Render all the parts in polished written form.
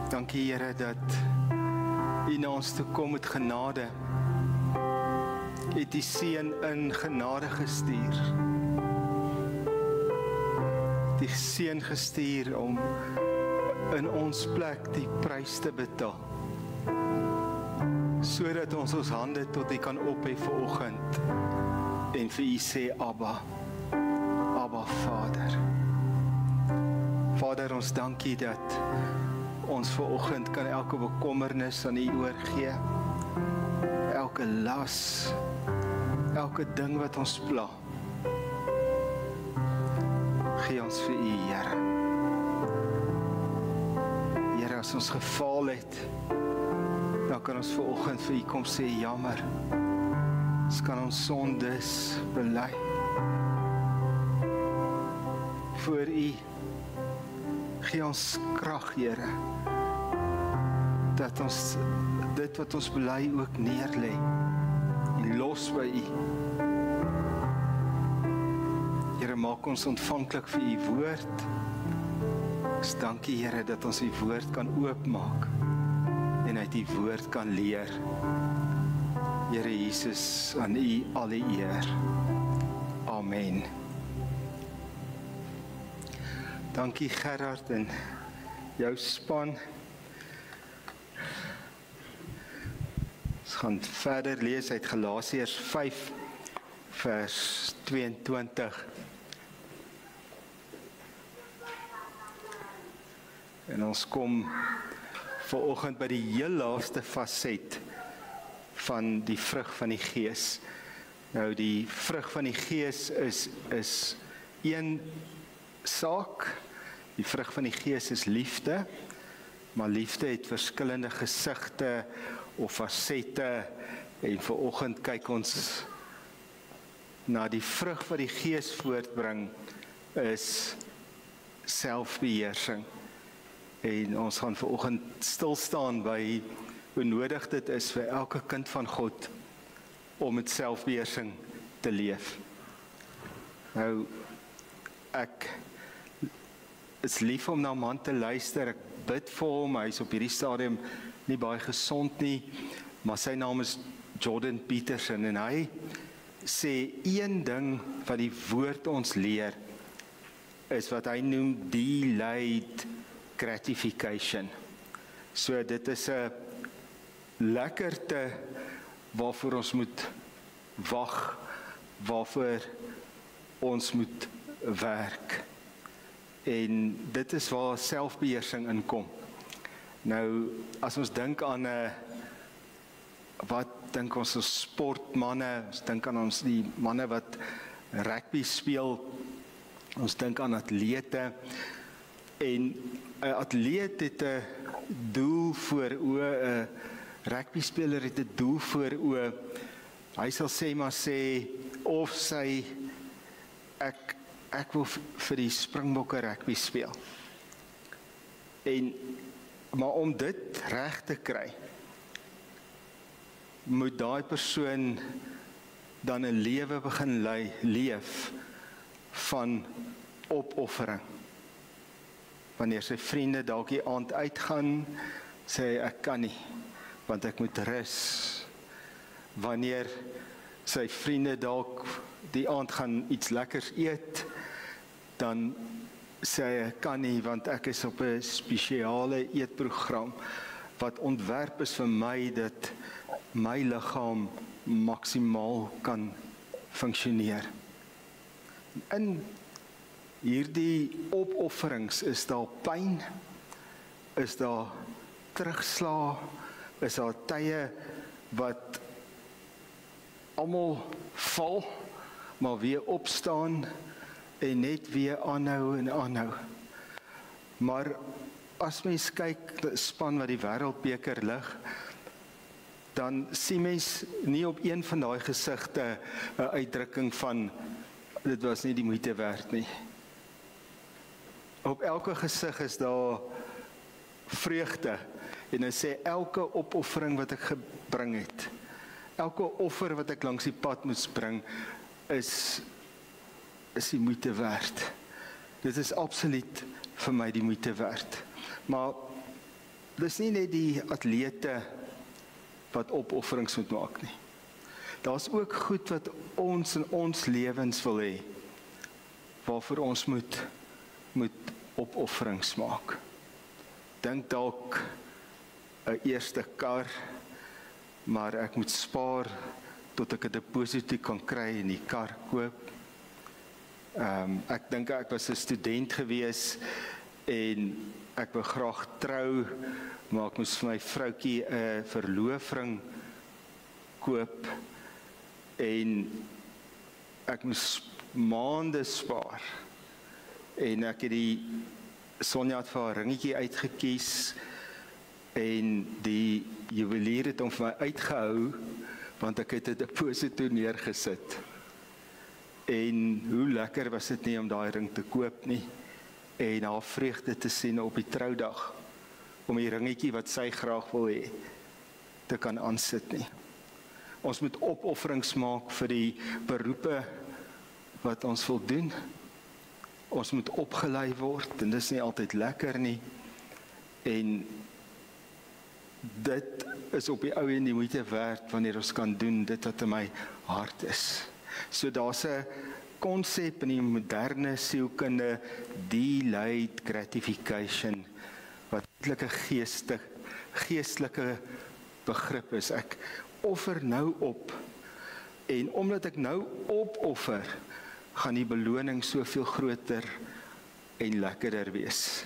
Dankie Here dat U na ons toe kom met genade. U het die Seun in genade gestuur. Die Seun gestuur om in ons plek die prys te betaal. Sodat ons hande tot U kan ophef vanoggend en vir U sê Abba, Abba Vader. Vader, ons dankie dat ons vanoggend kan elke bekommernis aan U oorgee. Elke las, elke ding wat ons pla. Gee ons vir U, Here. Here, as ons gefaal het, dan kan ons vanoggend vir U kom sê jammer. Ons kan ons sondes bely voor U. Gee ons krag, Here, dat ons dit wat ons bely ook neerlê en los by U. Here, maak ons ontvanklik vir U woord. Ons dankie, Here, dat ons U woord kan oopmaak en uit U woord kan leer. Here Jesus, aan U al die eer. Amen. Dankie Gerard en jou span. Ons gaan verder lees uit Galasiërs 5 vers 22. En ons kom vanoggend by die heel laaste faset van die vrug van die Gees. Nou die vrug van die Gees is een saak. Die vrug van die Gees is liefde, maar liefde het verskillende gesigte of fasette en vanoggend kyk ons na die vrug wat die Gees voortbring is selfbeheersing. En ons gaan vanoggend stil staan by hoe nodig dit is vir elke kind van God om met selfbeheersing te leef. Nou, ek is lief om na 'n man te luister. Ek bid vir hom. Hy is op hierdie stadium nie baie gesond nie, maar sy naam is Jordan Peterson en hy sê een ding wat die woord ons leer is wat hy noem delayed gratification. So dit is 'n lekkerte waarvoor ons moet wag, waarvoor ons moet werk. En dit is waar selfbeheersing inkom. Nou, as ons dink aan wat dink ons as sportmanne, ons dink aan ons die manne wat rugby speel, ons dink aan atlete, en 'n atleet het 'n doel voor oë, 'n rugbyspeler het 'n doel voor oë. Hy sal sê of sy ek wil vir die Springbokke rugby speel. Maar om dit reg te kry, moet daai persoon dan 'n lewe begin leef van opoffering. Wanneer sy vriende dalk die aand uitgaan, sê hy ek kan nie, want ek moet rus. Wanneer sy vriende dalk die aand gaan iets lekkers eet, dan sê hy ek kan nie, want ek is op 'n spesiale eetprogram wat ontwerp is vir my dat my liggaam maksimaal kan funksioneer. In hierdie opofferings is daar pyn, is daar terugslag, is daar tye wat almal val, maar weer opstaan en net weer aanhou en aanhou. Maar as mens kyk die span wat die wêreldbeker lig, dan sien mens nie op een van daai gesigte 'n uitdrukking van dit was nie die moeite werd nie. Op elke gesig is daar vreugde en hy sê elke opoffering wat ek gebring het, elke offer wat ek langs die pad moes bring, is die moeite werd. Dit is absoluut vir my die moeite werd. Maar dis nie net die atlete wat opofferings moet maak nie. Daar's ook goed wat ons in ons lewens wil hê, waarvoor ons moet opofferings maak. Dink dalk 'n eerste kar, maar ek moet spaar tot ek 'n deposito kan kry en die kar koop. Ek dink ek was 'n student gewees en ek wou graag trou, maar ek moes vir my vroutjie 'n verloofring koop en ek moes maande spaar. En ek het die Sonja het vir haar ringetjie uitgekies en die juwelier het hom vir my uitgehou want ek het 'n deposito neergesit. En hoe lekker was dit nie om daai ring te koop nie en haar vreugde te sien op die troudag om die ringetjie wat sy graag wil hê te kan aansit nie. Ons moet opofferings maak vir die beroepe wat ons wil doen. Ons moet opgelei word en dis nie altyd lekker nie. En dit is op die ou en die moeite werd wanneer ons kan doen dit wat in my hart is. So daar's 'n konsep in die moderne sielkunde, delayed gratification, wat eintlik 'n geestelike begrip is. Ek offer nou op en omdat ek nou opoffer, gaan die beloning soveel groter en lekkerder wees.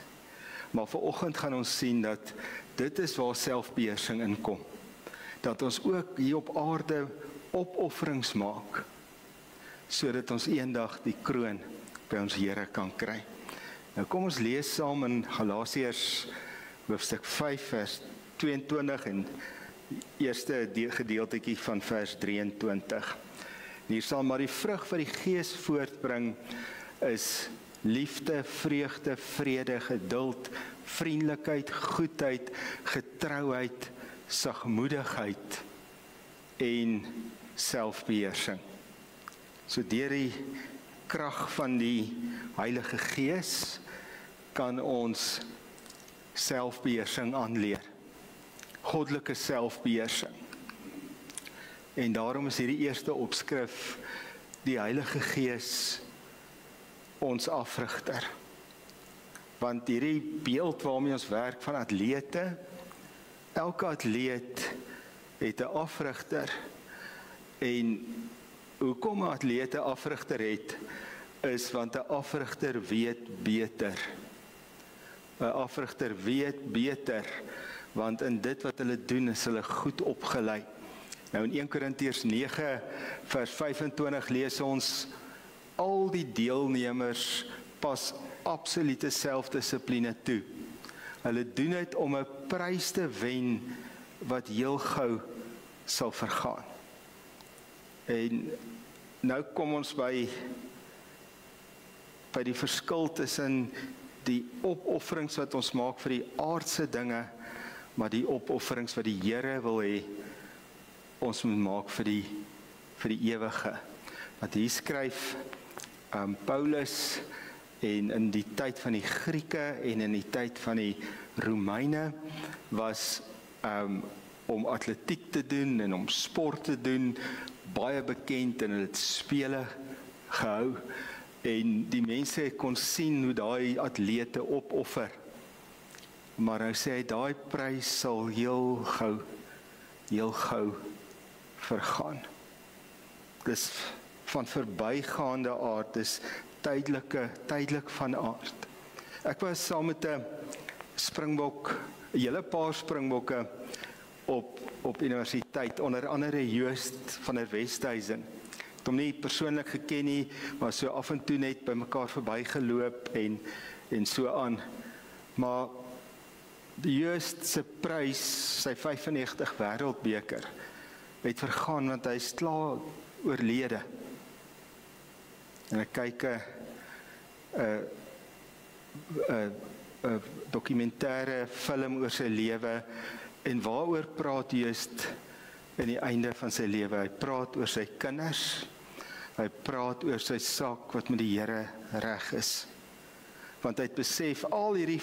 Maar vanoggend gaan ons sien dat dit is waar selfbeheersing inkom. Dat ons ook hier op aarde opofferings maak, sodat ons eendag die kroon by ons Here kan kry. Nou kom ons lees saam in Galasiërs hoofstuk 5 vers 22 en eerste gedeeltetjie van vers 23. Hier sal maar die vrug wat die Gees voortbring is liefde, vreugde, vrede, geduld, vriendelikheid, goedheid, getrouheid, sagmoedigheid en selfbeheersing. So deur die krag van die Heilige Gees kan ons selfbeheersing aanleer. Goddelike selfbeheersing. En daarom is hierdie eerste opskrif die Heilige Gees ons afrigter. Want hierdie beeld waarmee ons werk van atlete, elke atleet het 'n afrigter. En hoekom 'n atleet 'n afrigter het, is want 'n afrigter weet beter. 'n Afrigter weet beter, want in dit wat hulle doen is hulle goed opgelei. Nou in 1 Korintiërs 9 vers 25 lees ons, al die deelnemers pas absolute selfdissipline toe. Hulle doen dit om 'n prys te wen wat heel gou sal vergaan. En nou kom ons by die verskil tussen die opofferings wat ons maak vir die aardse dinge, maar die opofferings wat die Here wil hê ons moet maak vir die ewige. Want hier skryf Paulus, en in die tyd van die Grieke en in die tyd van die Romeine was om atletiek te doen en om sport te doen baie bekend en hulle het spele gehou en die mense kon sien hoe daai atlete opoffer. Maar nou sê hy daai prys sal heel gou vergaan. Dis van verbygaande aard, dis tydelik van aard. Ek was saam met 'n springbok, 'n hele paar springbokke op universiteit, onder andere Joost van der Westhuizen. Ek het hom nie persoonlik geken nie, maar so af en toe net by mekaar verbygeloop en so aan. Maar die Joost se prys, sy 95 wêreldbeker, het vergaan want hy is klaar oorlede. En ek kyk 'n dokumentêre film oor sy lewe en waaroor praat Joost in die einde van sy lewe? Hy praat oor sy kinders, hy praat oor sy saak wat met die Here reg is. Want hy het besef al hierdie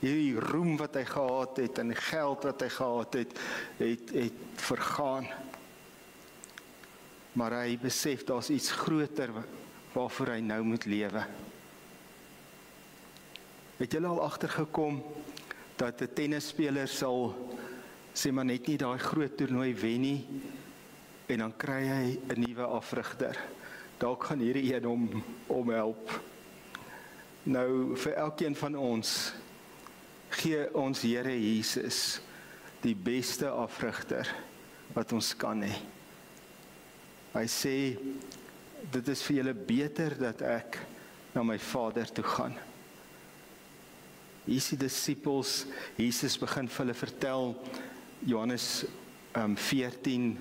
hierdie roem wat hy gehad het en die geld wat hy gehad het vergaan. Maar hy besef daar's iets groter waarvoor hy nou moet lewe. Het julle al agtergekom dat 'n tennisspeler sal sê maar net nie daai groot toernooi wen nie en dan kry hy 'n nuwe afrigter. Dalk gaan hierdie een om help. Nou vir elkeen van ons gee ons Here Jesus die beste afrigter wat ons kan hê. Hy sê dit is vir julle beter dat ek na my Vader toe gaan. Hier is die disippels, Jesus begin vir hulle vertel, Johannes 14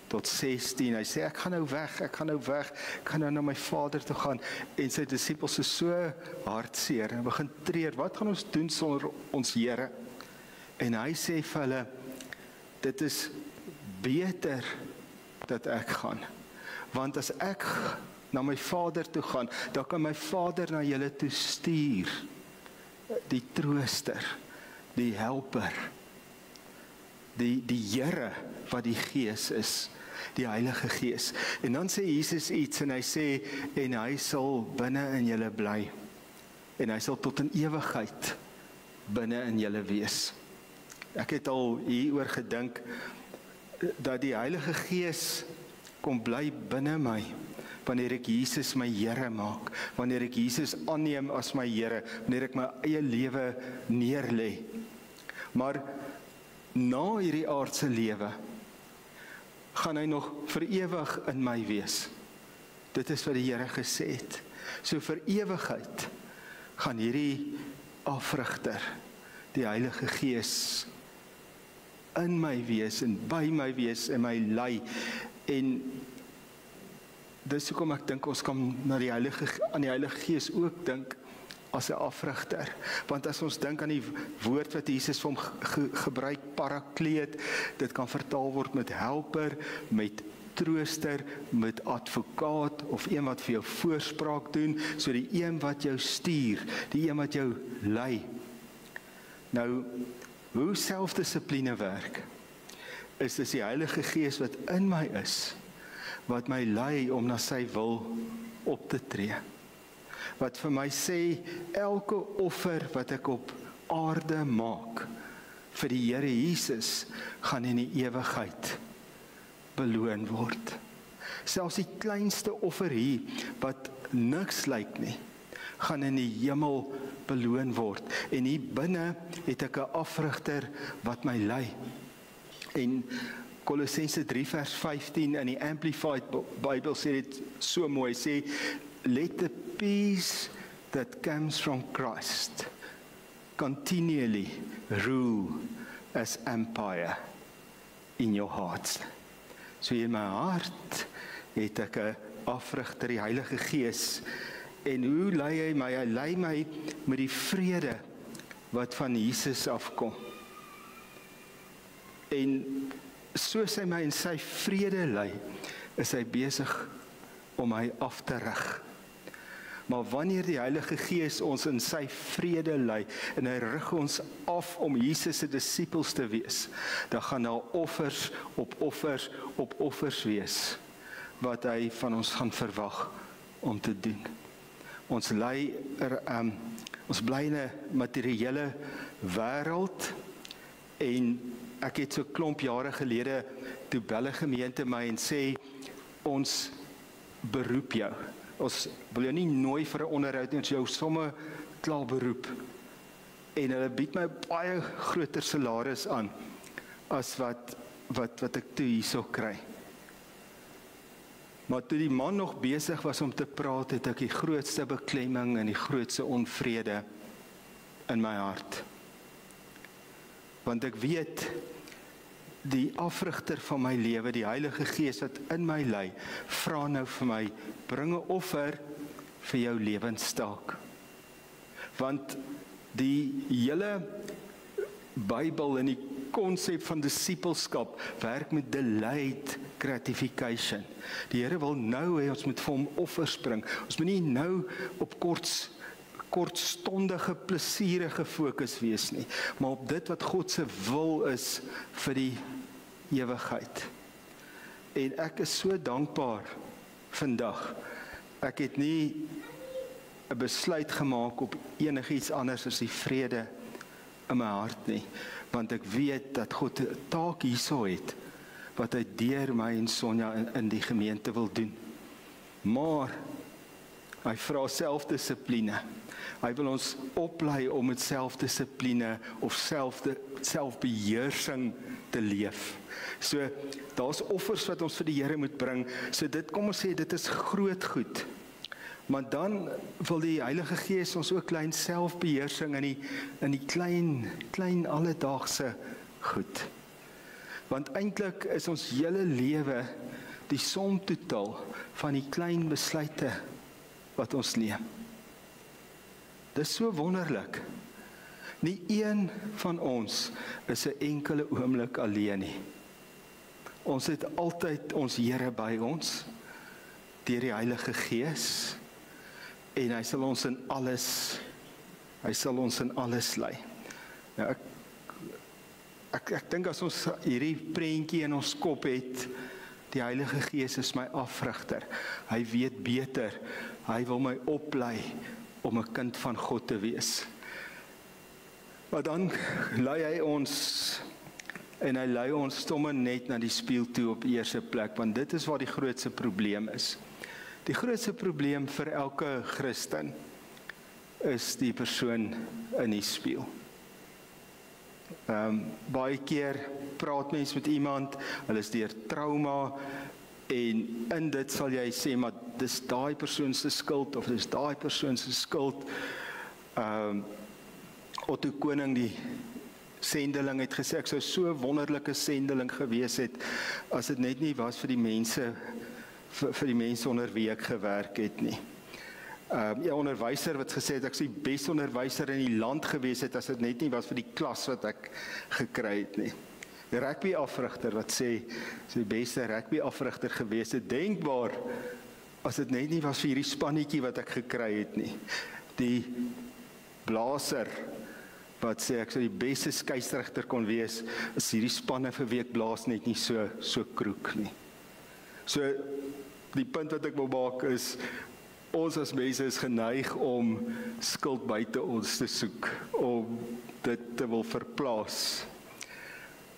tot 16, hy sê ek gaan nou weg, ek gaan nou na my Vader toe gaan, en sy disippels is so hartseer, en begin treur, wat gaan ons doen sonder ons Here? En hy sê vir hulle, dit is beter dat ek gaan, want as ek na my Vader toe gaan, dan kan my Vader na julle toe stuur, die trooster, die helper, die Here wat die Gees is, die Heilige Gees. En dan sê Jesus iets en hy sê, en hy sal binne in julle bly, en hy sal tot in ewigheid binne in julle wees. Ek het al hieroor gedink, dat die Heilige Gees kom bly binne my, wanneer ek Jesus my Here maak, wanneer ek Jesus aanneem as my Here, wanneer ek my eie lewe neerlê. Maar na hierdie aardse lewe, gaan hy nog vir ewig in my wees. Dit is wat die Here gesê het. So vir ewigheid gaan hierdie afrigter, die Heilige Gees, in my wees en by my wees en my lei. En dis hoekom ek dink ons kan aan die Heilige Gees ook dink as 'n afrigter. Want as ons dink aan die woord wat Jesus vir hom gebruik, parakleet, dit kan vertaal word met helper, met trooster, met advokaat, of een wat vir jou voorspraak doen, so die een wat jou stuur, die een wat jou lei. Nou, hoe selfdissipline werk, is dis die Heilige Gees wat in my is, wat my lei om na sy wil op te tree. Wat vir my sê, elke offer wat ek op aarde maak, vir die Here Jesus, gaan in die ewigheid beloon word. Selfs die kleinste offer hier, wat niks lyk nie, gaan in die hemel beloon word. En hier binne het ek 'n afrigter wat my lei. En Kolossense 3 vers 15 in die Amplified Bible sê dit so mooi, sê, let the peace that comes from Christ continually rule as empire in your hearts. So in my hart het ek 'n afrigter, die Heilige Gees. En hoe lei hy my? Hy lei my met die vrede wat van Jesus afkom. En soos hy my in sy vrede lei, is hy besig om my af te rig. Maar wanneer die Heilige Gees ons in sy vrede lei, en hy rig ons af om Jesus se disippels te wees, dan gaan daar offers op offers op offers wees, wat hy van ons gaan verwag om te doen. Ons bly in 'n materiële wêreld, en ek het so klomp jare gelede, toe bel 'n gemeente my en sê, ons beroep jou. Ons wil jou nie nooi vir 'n onderhoud nie, ons jou somme klaar beroep. En hulle bied my baie groter salaris aan, as wat ek toe hierso kry. Maar toe die man nog besig was om te praat, het ek die grootste beklemming en die grootste onvrede in my hart. Want ek weet, die afrigter van my lewe, die Heilige Gees wat in my lei, vra nou vir my, bring 'n offer vir jou lewensstaak. Want die hele Bybel en die konsep van disippelskap werk met delayed gratification. Die Here wil nou hê ons moet vir hom offers bring. Ons moet nie nou op kortstondige, plesierige fokus wees nie, maar op dit wat God se wil is vir die ewigheid. En ek is so dankbaar vandag. Ek het nie 'n besluit gemaak op enigiets anders as die vrede in my hart nie, want ek weet dat God 'n taak hierso het, wat hy deur my en Sonja in die gemeente wil doen. Maar hy vra selfdissipline. Hy wil ons oplei om met selfdissipline of selfbeheersing te leef. So, daar's offers wat ons vir die Here moet bring. So dit, kom ons sê, dit is groot goed. Maar dan wil die Heilige Gees ons ook klein selfbeheersing in die klein alledaagse goed. Want eintlik is ons hele lewe die som totaal van die klein besluite wat ons neem. Dis so wonderlik. Nie een van ons is 'n enkele oomblik alleen nie. Ons het altyd ons Here by ons, deur die Heilige Gees, en hy sal ons in alles lei. Nou, ek dink as ons hierdie prentjie in ons kop het, die Heilige Gees is my afrigter. Hy weet beter. Hy wil my oplei om 'n kind van God te wees. Maar dan lei hy ons, en hy lei ons stomme net na die spieël toe op eerste plek, want dit is waar die grootste probleem is. Die grootste probleem vir elke Christen is die persoon in die spieël. Baie keer praat mens met iemand, hulle is deur trauma, en in dit sal jy sê, maar dis daai persoon se skuld, of dis daai persoon se skuld. Otto Koning, die sendeling, het gesê, ek sou so 'n wonderlike sendeling gewees het, as dit net nie was vir die mense, vir die mense onder wie ek gewerk het nie. 'n onderwyser wat gesê het, ek sou die beste onderwyser in die land gewees het, as dit net nie was vir die klas wat ek gekry het nie. Die rugby-afrigter wat sê, die beste rugby-afrigter gewees het, denkbaar, as dit net nie was vir hierdie spannetjie wat ek gekry het nie. Die blaser wat sê, ek sou die beste skeieregter kon wees, as hierdie spanne vir week blaas net nie so kroek nie. So, die punt wat ek wil maak is, ons as mense is geneig om skuld buite ons te soek, om dit te wil verplaas.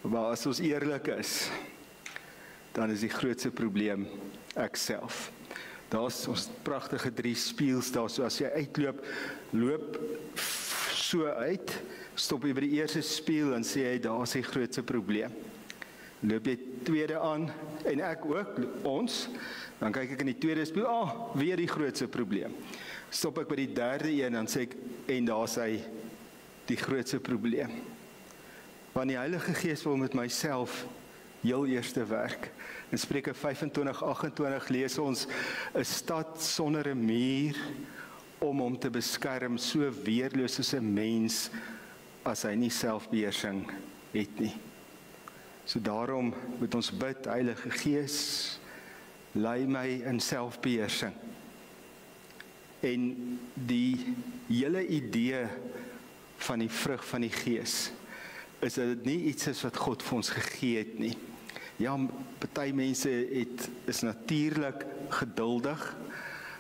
Maar as ons eerlik is, dan is die grootste probleem ek self. Daar's ons pragtige 3 spieëls daar, so as jy uitloop, loop so uit, stop jy by die eerste spieël en sê jy, daar is die grootste probleem. Loop jy tweede aan, en ek ook, ons, dan kyk ek in die tweede spieël, weer die grootste probleem. Stop ek by die derde een, dan sê ek, en daar is hy die grootste probleem. Want die Heilige Gees wil met myself heel eerste werk. In Spreuke 25:28 lees ons, 'n stad sonder 'n muur om hom te beskerm, so weerloos soos 'n mens, as hy nie selfbeheersing het nie. So daarom moet ons bid, Heilige Gees, lei my in selfbeheersing. En die hele idee van die vrug van die Gees, is dat dit nie iets is wat God vir ons gegee het nie. Ja, party mense is natuurlik geduldig,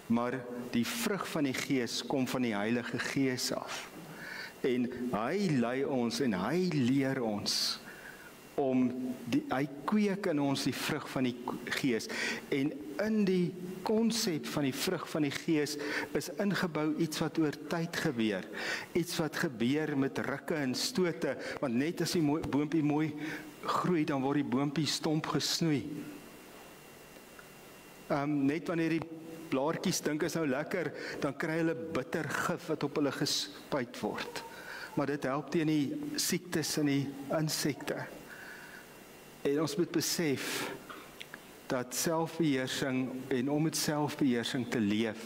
maar die vrug van die Gees kom van die Heilige Gees af. En hy lei ons en hy leer ons hy kweek in ons die vrug van die Gees. En in die konsep van die vrug van die Gees is ingebou iets wat oor tyd gebeur. Iets wat gebeur met rukke en stote, want net as die boompie mooi groei, dan word die boompie stomp gesnoei. Net wanneer die blaartjies dink is nou lekker, dan kry hulle bitter gif wat op hulle gespuit word. Maar dit help teen die siektes en die insekte. En ons moet besef dat selfbeheersing en om met selfbeheersing te leef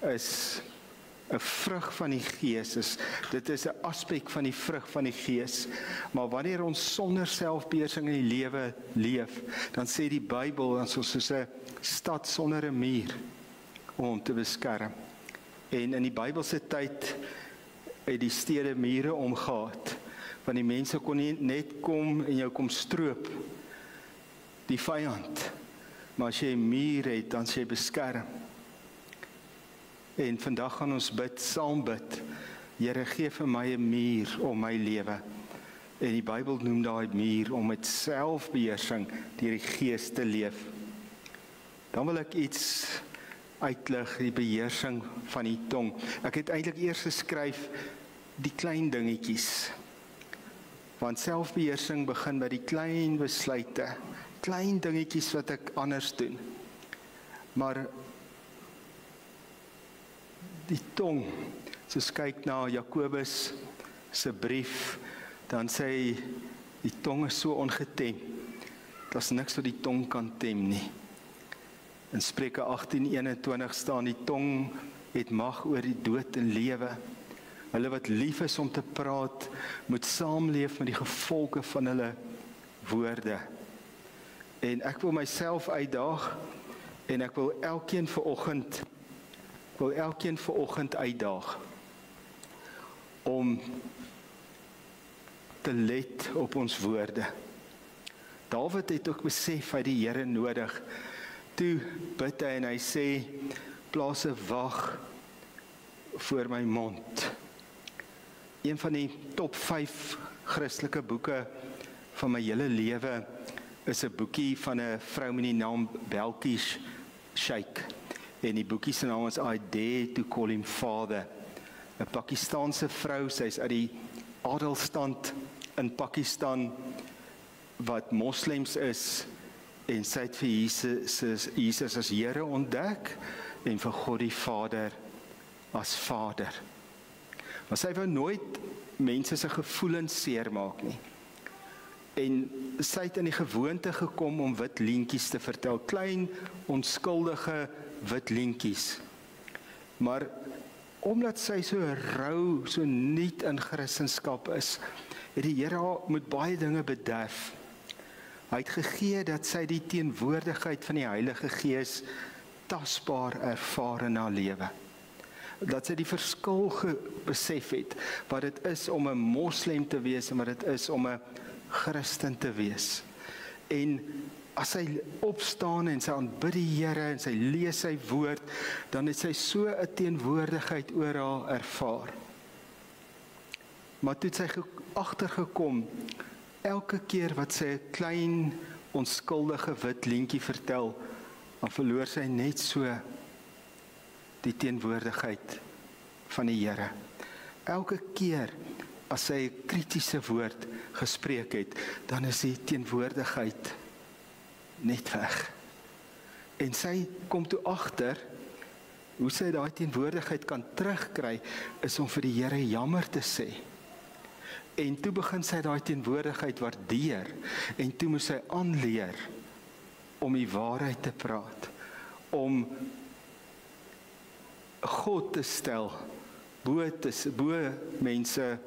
is 'n vrug van die Gees. Dit is 'n aspek van die vrug van die Gees. Maar wanneer ons sonder selfbeheersing in die lewe leef, dan sê die Bybel, ons is soos 'n stad sonder 'n muur om hom te beskerm. En in die Bybelse tyd het die stede mure omgehad, want die mense kon nie net kom en jou kom stroop, die vyand, maar as jy 'n muur het, dan is jy beskerm. En vandag gaan ons bid, saam bid, Here, gee vir my 'n muur om my lewe. En die Bybel noem daai muur om met selfbeheersing deur die Gees te leef. Dan wil ek iets uitlig, die beheersing van die tong. Ek het eintlik eers geskryf die klein dingetjies. Want selfbeheersing begin by die klein besluite, klein dingetjies wat ek anders doen. Maar die tong, soos kyk na Jakobus se brief, dan sê hy, die tong is so ongetem. Daar's niks wat die tong kan tem nie. In Spreuke 18:21 staan, die tong het mag oor die dood en lewe. Hulle wat lief is om te praat, moet saamleef met die gevolge van hulle woorde. En ek wil myself uitdaag, en ek wil elkeen vanoggend uitdaag, om te let op ons woorde. Dawid het ook besef hy die Here nodig. Toe bid hy en hy sê, plaas 'n wag voor my mond. Een van die top 5 Christelike boeke van my hele lewe is 'n boekie van 'n vrou met die naam Belkie Sheikh. En die boekie se naam is I Dare to Call Him Father. 'n Pakistaanse vrou, sy is uit die adelstand in Pakistan wat moslems is, en sy het vir Jesus as Here ontdek en vir God die Vader as Vader. Maar sy wou nooit mense se gevoelens seermaak nie. En sy het in die gewoonte gekom om wit leentjies te vertel, klein onskuldige wit leentjies. Maar omdat sy so rou, so nuut in Christendom is, het die Here haar met baie dinge bederf. Hy het gegee dat sy die teenwoordigheid van die Heilige Gees tasbaar ervaar in haar lewe. Dat sy die verskil besef het, wat dit is om 'n moslem te wees en wat dit is om 'n Christen te wees. En as sy opstaan en sy aanbid die Here en sy lees sy woord, dan het sy so 'n teenwoordigheid oor haar ervaar. Maar toe het sy agtergekom, elke keer wat sy 'n klein onskuldige wit leentjie vertel, dan verloor sy net so die teenwoordigheid van die Here. Elke keer as sy 'n kritiese woord gespreek het, dan is die teenwoordigheid net weg. En sy kom toe agter, hoe sy daai teenwoordigheid kan terugkry, is om vir die Here jammer te sê. En toe begin sy daai teenwoordigheid waardeer, en toe moet sy aanleer om die waarheid te praat, om God te stel, bo mense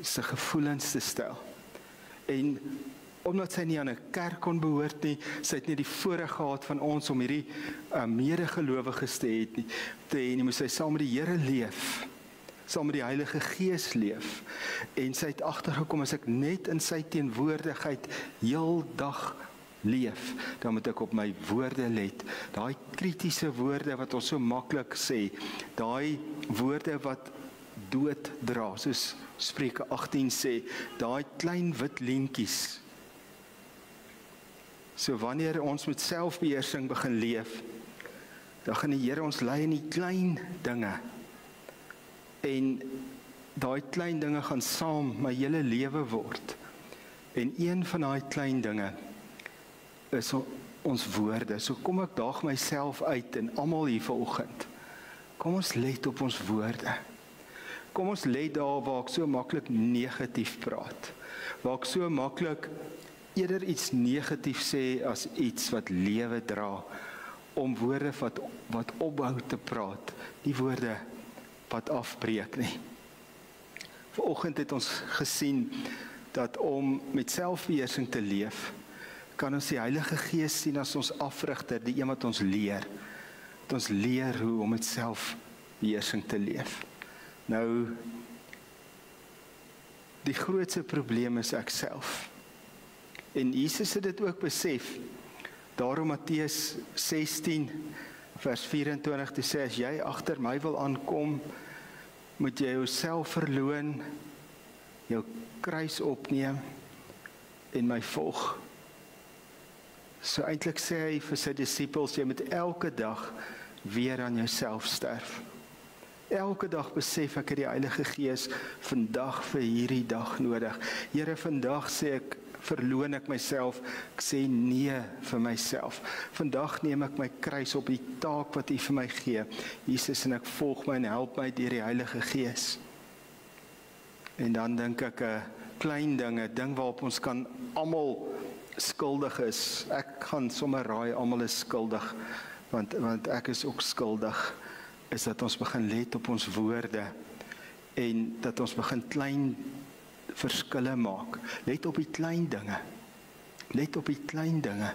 se gevoelens te stel. En omdat sy nie aan 'n kerk kon behoort nie, sy het nie die voorreg gehad van ons om hierdie medegelowiges te hê nie, moes sy saam met die Here leef, saam met die Heilige Gees leef. En sy het agtergekom, as ek net in sy teenwoordigheid heeldag leef, dan moet ek op my woorde let. Daai kritiese woorde wat ons so maklik sê, daai woorde wat dood dra, soos Spreuke 18 sê, daai klein wit leentjies. So wanneer ons met selfbeheersing begin leef, dan gaan die Here ons lei in die klein dinge. En daai klein dinge gaan saam my hele lewe word. En een van daai klein dinge is ons woorde. So kom ek daag myself uit en almal hier vanoggend. Kom ons let op ons woorde. Kom ons let daar waar ek so maklik negatief praat. Waar ek so maklik eerder iets negatief sê as iets wat lewe dra. Om woorde wat opbou te praat. Die woorde wat afbreek nie. Vanoggend het ons gesien dat om met selfbeheersing te leef, kan ons die Heilige Gees sien as ons afrigter, die een wat ons leer. Dat ons leer hoe om met selfbeheersing te leef. Nou, die grootste probleem is ek self. En Jesus het dit ook besef. Daarom Matteus 16 vers 24 te sê, as jy agter my wil aankom, moet jy jouself verloon, jou kruis opneem en my volg. So eintlik sê hy vir sy disippels, jy moet elke dag weer aan jouself sterf. Elke dag besef ek het die Heilige Gees vandag vir hierdie dag nodig. Here, vandag sê ek, verloon ek myself, ek sê nee vir myself. Vandag neem ek my kruis op die taak wat U vir my gee. Jesus, en ek volg my en help my deur die Heilige Gees. En dan dink ek 'n klein ding, 'n ding waarop ons kan almal skuldig is. Ek gaan sommer raai, almal is skuldig, want ek is ook skuldig, is dat ons begin let op ons woorde en dat ons begin klein verskille maak. Let op die klein dinge. Let op die klein dinge.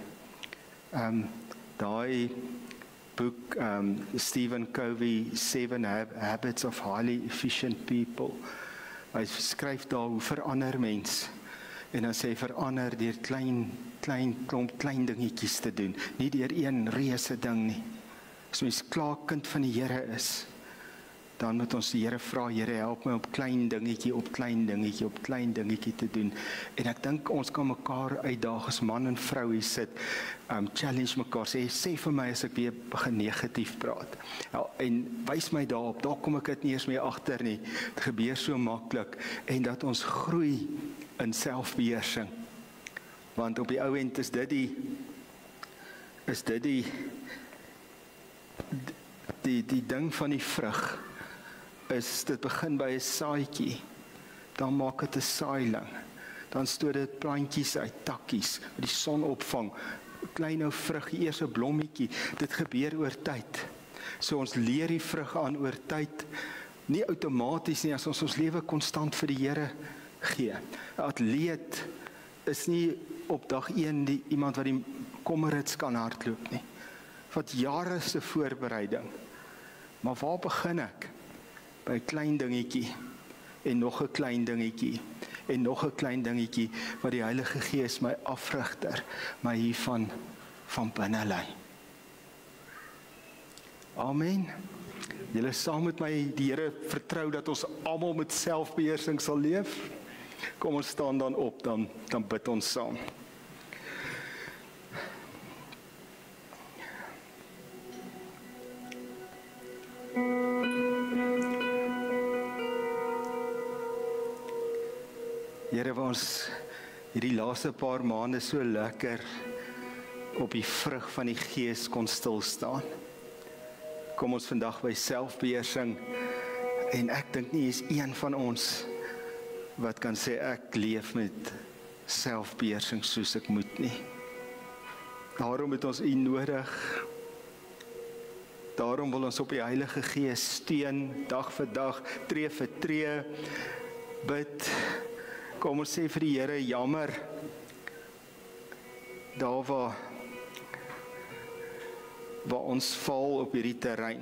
Daai boek, Stephen Covey, 7 Habits of Highly Efficient People. Hy skryf daar hoe verander mens. En dan sê hy verander deur klein dingetjies te doen, nie deur een reuse ding nie. As mens klaar kind van die Here is, dan moet ons die Here vra, Here help my op klein dingetjie te doen. En ek dink ons kan mekaar uitdaag as man en vrou hier sit, challenge mekaar, sê vir my as ek weer begin negatief praat. Ja, en wys my daarop, daar kom ek dit nie eens meer agter nie. Dit gebeur so maklik en dat ons groei in selfbeheersing. Want op die ou end is dit die ding van die vrug, is dit begin by 'n saadjie, dan maak dit 'n saailing, dan stoot dit plantjies uit, takkies, die son opvang, klein ou vrug, eers 'n blommetjie, dit gebeur oor tyd. So ons leer die vrug aan oor tyd, nie outomaties nie, as ons lewe konstant vir die Here gee. 'n Atleet is nie op dag 1 iemand wat die kommerrits kan hardloop nie. Wat jare se voorbereiding. Maar waar begin ek? By 'n klein dingetjie en nog 'n klein dingetjie en nog 'n klein dingetjie wat die Heilige Gees my afrigter, my hiervan van binne lei. Amen. Julle saam met my die Here vertrou dat ons almal met selfbeheersing sal leef. Kom ons staan dan op, dan bid ons saam. Here, waar ons hierdie laaste paar maande so lekker op die vrug van die Gees kon stil staan. Kom ons vandag by selfbeheersing en ek dink nie is een van ons wat kan sê ek leef met selfbeheersing soos ek moet nie. Daarom het ons U nodig. Daarom wil ons op die Heilige Gees steun, dag vir dag, tree vir tree, bid. Kom ons sê vir die Here, jammer, daar waar ons val op hierdie terrein.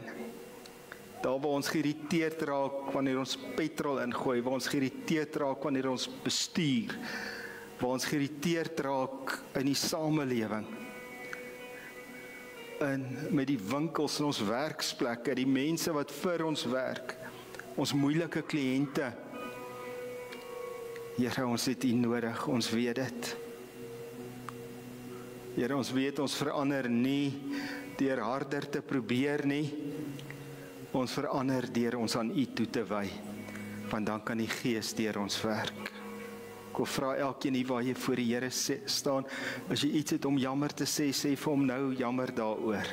Daar waar ons geïrriteerd raak wanneer ons petrol ingooi, waar ons geïrriteerd raak wanneer ons bestuur, waar ons geïrriteerd raak in die samelewing, met die winkels in ons werksplekke, die mense wat vir ons werk, ons moeilike kliënte. Here, ons het U nodig, ons weet dit. Here, ons weet ons verander nie deur harder te probeer nie. Ons verander deur ons aan U toe te wy, want dan kan die Gees deur ons werk. Ek wil vra elkeen hier waar jy voor die Here staan, as jy iets het om jammer te sê, sê vir hom nou jammer daaroor.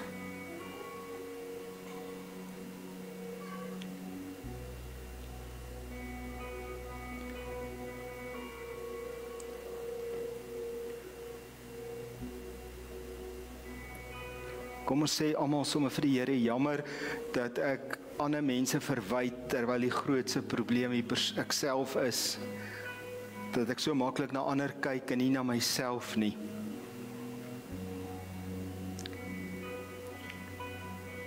Kom ons sê almal sommer vir die Here, jammer dat ek ander mense verwyd terwyl die grootste probleem ek self is. Dat ek so maklik na ander kyk en nie na myself nie.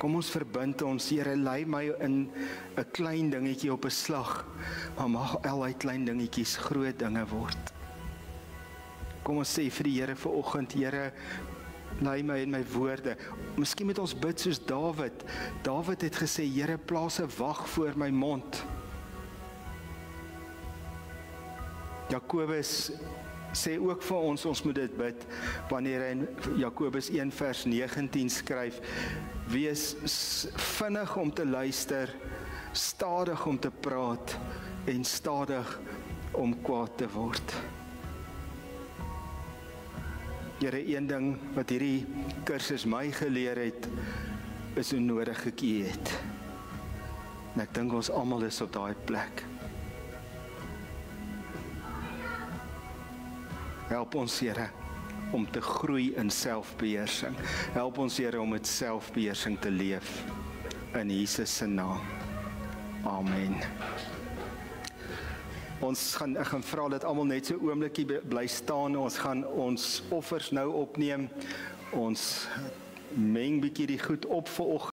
Kom ons verbind ons, Here, lei my in 'n klein dingetjie op 'n slag, maar mag al die klein dingetjies groot dinge word. Kom ons sê vir die Here vanoggend, Here, lei my in my woorde. Miskien moet ons bid soos Dawid. Dawid het gesê, Here, plaas 'n wag voor my mond. Jakobus sê ook vir ons moet dit bid, wanneer hy in Jakobus 1 vers 19 skryf, wees vinnig om te luister, stadig om te praat, en stadig om kwaad te word. Here, een ding wat hierdie kursus my geleer het, is hoe nodig ek U het. En ek dink ons almal is op daai plek. Help ons, Here, om te groei in selfbeheersing. Help ons, Here, om met selfbeheersing te leef. In Jesus se naam. Amen. Ek gaan vra dat almal net so 'n oombliekie bly staan. Ons gaan ons offers nou opneem. Ons meng bietjie die goed op vir oggend.